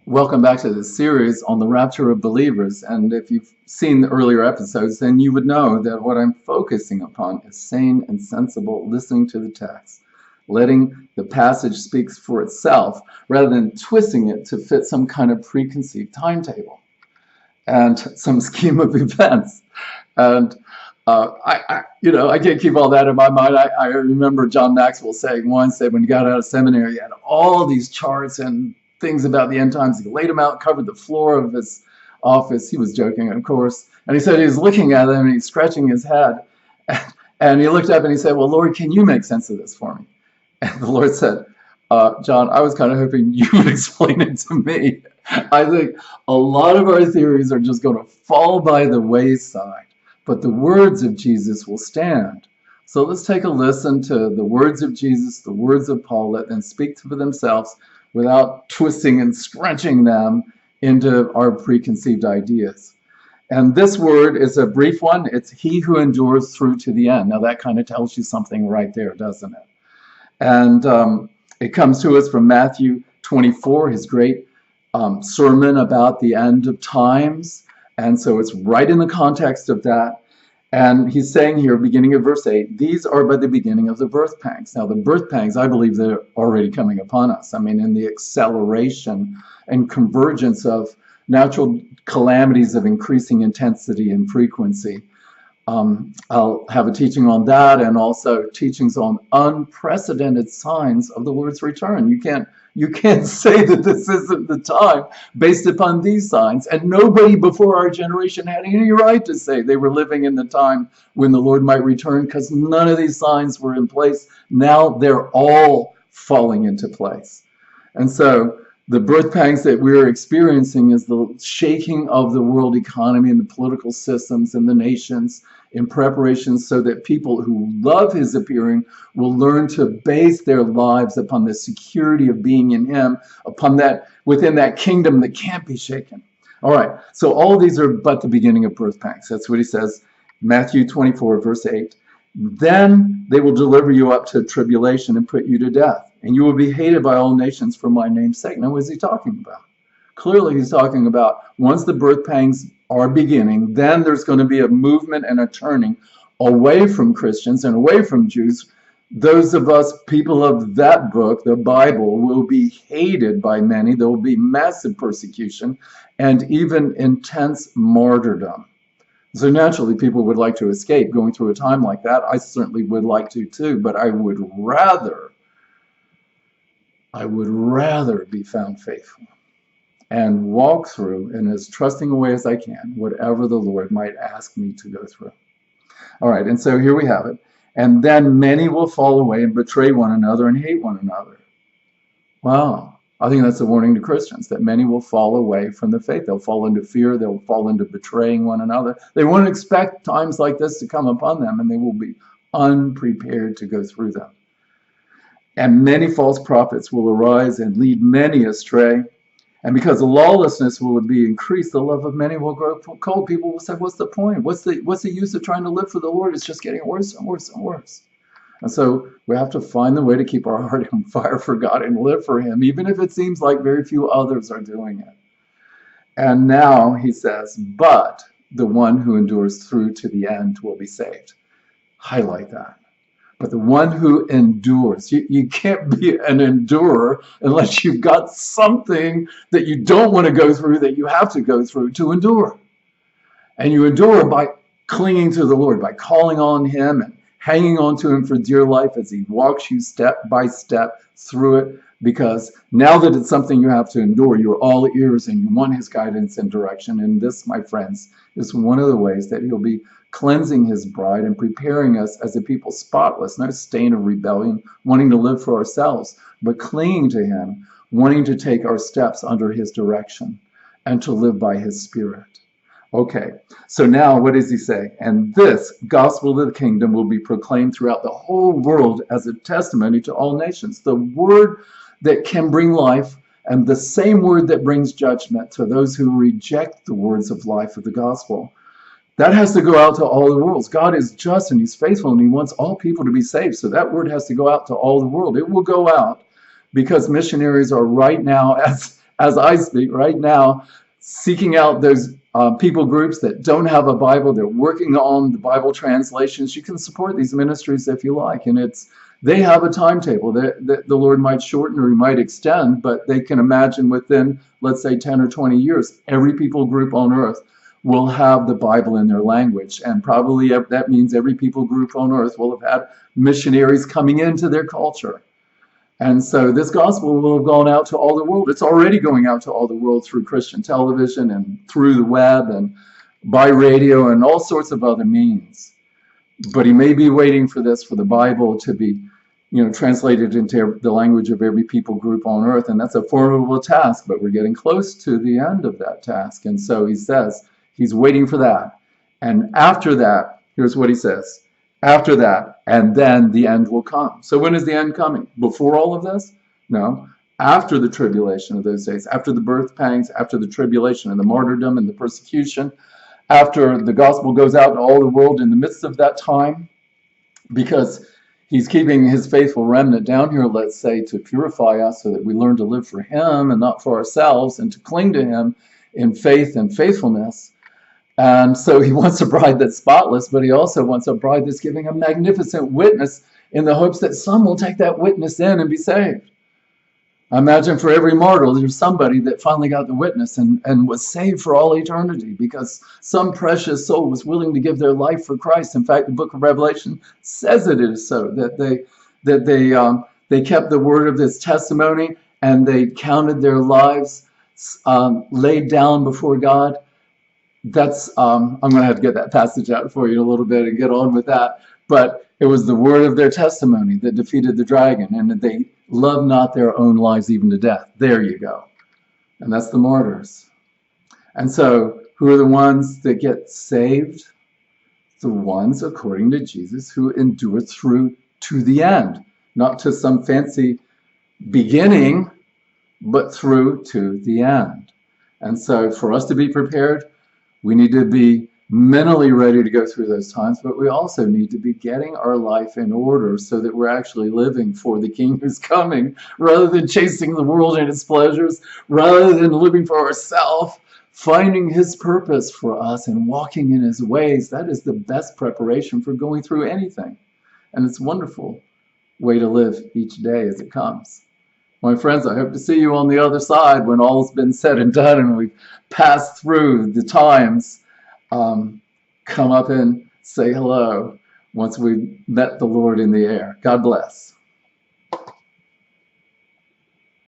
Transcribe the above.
Welcome back to this series on the rapture of believers. And if you've seen the earlier episodes, then you would know that what I'm focusing upon is sane and sensible listening to the text, letting the passage speak for itself rather than twisting it to fit some kind of preconceived timetable and some scheme of events. And I can't keep all that in my mind. I remember John Maxwell saying once that when he got out of seminary, he had all these charts and things about the end times. He laid them out, covered the floor of his office. He was joking, of course. And he said he was looking at them and he's scratching his head. And he looked up and he said, "Well, Lord, can you make sense of this for me?" And the Lord said, "John, I was kind of hoping you would explain it to me. I think a lot of our theories are just going to fall by the wayside, but the words of Jesus will stand." So let's take a listen to the words of Jesus, the words of Paul, let them speak for themselves without twisting and stretching them into our preconceived ideas. And this word is a brief one. It's he who endures through to the end. Now that kind of tells you something right there, doesn't it? And it comes to us from Matthew 24, his great sermon about the end of times. And so it's right in the context of that. And he's saying here, beginning of verse 8, these are but the beginning of the birth pangs. Now, the birth pangs, I believe they're already coming upon us. I mean, in the acceleration and convergence of natural calamities of increasing intensity and frequency. I'll have a teaching on that and also teachings on unprecedented signs of the Lord's return. You can't say that this isn't the time based upon these signs. And nobody before our generation had any right to say they were living in the time when the Lord might return, because none of these signs were in place. Now they're all falling into place. And so the birth pangs that we're experiencing is the shaking of the world economy and the political systems and the nations in preparation so that people who love his appearing will learn to base their lives upon the security of being in him, upon that, within that kingdom that can't be shaken. All right, so all these are but the beginning of birth pangs. That's what he says, Matthew 24, verse 8. Then they will deliver you up to tribulation and put you to death, and you will be hated by all nations for my name's sake. Now, what is he talking about? Clearly, he's talking about once the birth pangs are beginning, then there's going to be a movement and a turning away from Christians and away from Jews. Those of us, people of that book, the Bible, will be hated by many. There will be massive persecution and even intense martyrdom. So naturally, people would like to escape going through a time like that. I certainly would like to too, but I would rather be found faithful and walk through in as trusting a way as I can, whatever the Lord might ask me to go through. All right, and so here we have it. And then many will fall away and betray one another and hate one another. Wow, I think that's a warning to Christians, that many will fall away from the faith. They'll fall into fear. They'll fall into betraying one another. They won't expect times like this to come upon them, and they will be unprepared to go through them. And many false prophets will arise and lead many astray. And because the lawlessness will be increased, the love of many will grow cold. People will say, what's the point? What's the use of trying to live for the Lord? It's just getting worse and worse and worse. And so we have to find the way to keep our heart on fire for God and live for him, even if it seems like very few others are doing it. And now he says, but the one who endures through to the end will be saved. Highlight that. But the one who endures, you can't be an endurer unless you've got something that you don't want to go through, that you have to go through to endure. And you endure by clinging to the Lord, by calling on him and hanging on to him for dear life as he walks you step by step through it. Because now that it's something you have to endure, you're all ears and you want his guidance and direction. And this, my friends, is one of the ways that he'll be cleansing his bride and preparing us as a people spotless, no stain of rebellion, wanting to live for ourselves, but clinging to him, wanting to take our steps under his direction and to live by his spirit. Okay, so now what does he say? And this gospel of the kingdom will be proclaimed throughout the whole world as a testimony to all nations. The word that can bring life and the same word that brings judgment to those who reject the words of life of the gospel. That has to go out to all the worlds. God is just and he's faithful and he wants all people to be saved. So that word has to go out to all the world. It will go out because missionaries are right now, as I speak right now, seeking out those people groups that don't have a Bible. They're working on the Bible translations. You can support these ministries if you like, and they have a timetable that the Lord might shorten or He might extend, but they can imagine within, let's say, 10 or 20 years, every people group on earth will have the Bible in their language, and probably that means every people group on earth will have had missionaries coming into their culture. And so this gospel will have gone out to all the world. It's already going out to all the world through Christian television and through the web and by radio and all sorts of other means. But He may be waiting for the Bible to be, translated into the language of every people group on earth. And that's a formidable task, but we're getting close to the end of that task. And so He says He's waiting for that. And after that, here's what He says. After that, and then the end will come. So when is the end coming? Before all of this? No. After the tribulation of those days, after the birth pangs, after the tribulation and the martyrdom and the persecution, after the gospel goes out to all the world in the midst of that time, because He's keeping His faithful remnant down here, let's say, to purify us so that we learn to live for Him and not for ourselves, and to cling to Him in faith and faithfulness. And so He wants a bride that's spotless, but He also wants a bride that's giving a magnificent witness in the hopes that some will take that witness in and be saved. I imagine for every martyr, there's somebody that finally got the witness and was saved for all eternity because some precious soul was willing to give their life for Christ. In fact, the book of Revelation says it is so, that they kept the word of this testimony and they counted their lives laid down before God. That's I'm going to have to get that passage out for you in a little bit and get on with that. But it was the word of their testimony that defeated the dragon, and that they loved not their own lives even to death. There you go. And that's the martyrs. And so who are the ones that get saved? The ones, according to Jesus, who endure through to the end. Not to some fancy beginning, but through to the end. And so for us to be prepared, we need to be mentally ready to go through those times, but we also need to be getting our life in order so that we're actually living for the King who's coming, rather than chasing the world and its pleasures, rather than living for ourselves, finding His purpose for us and walking in His ways. That is the best preparation for going through anything. And it's a wonderful way to live each day as it comes. My friends, I hope to see you on the other side when all's been said and done and we've passed through the times. Come up and say hello once we've met the Lord in the air. God bless.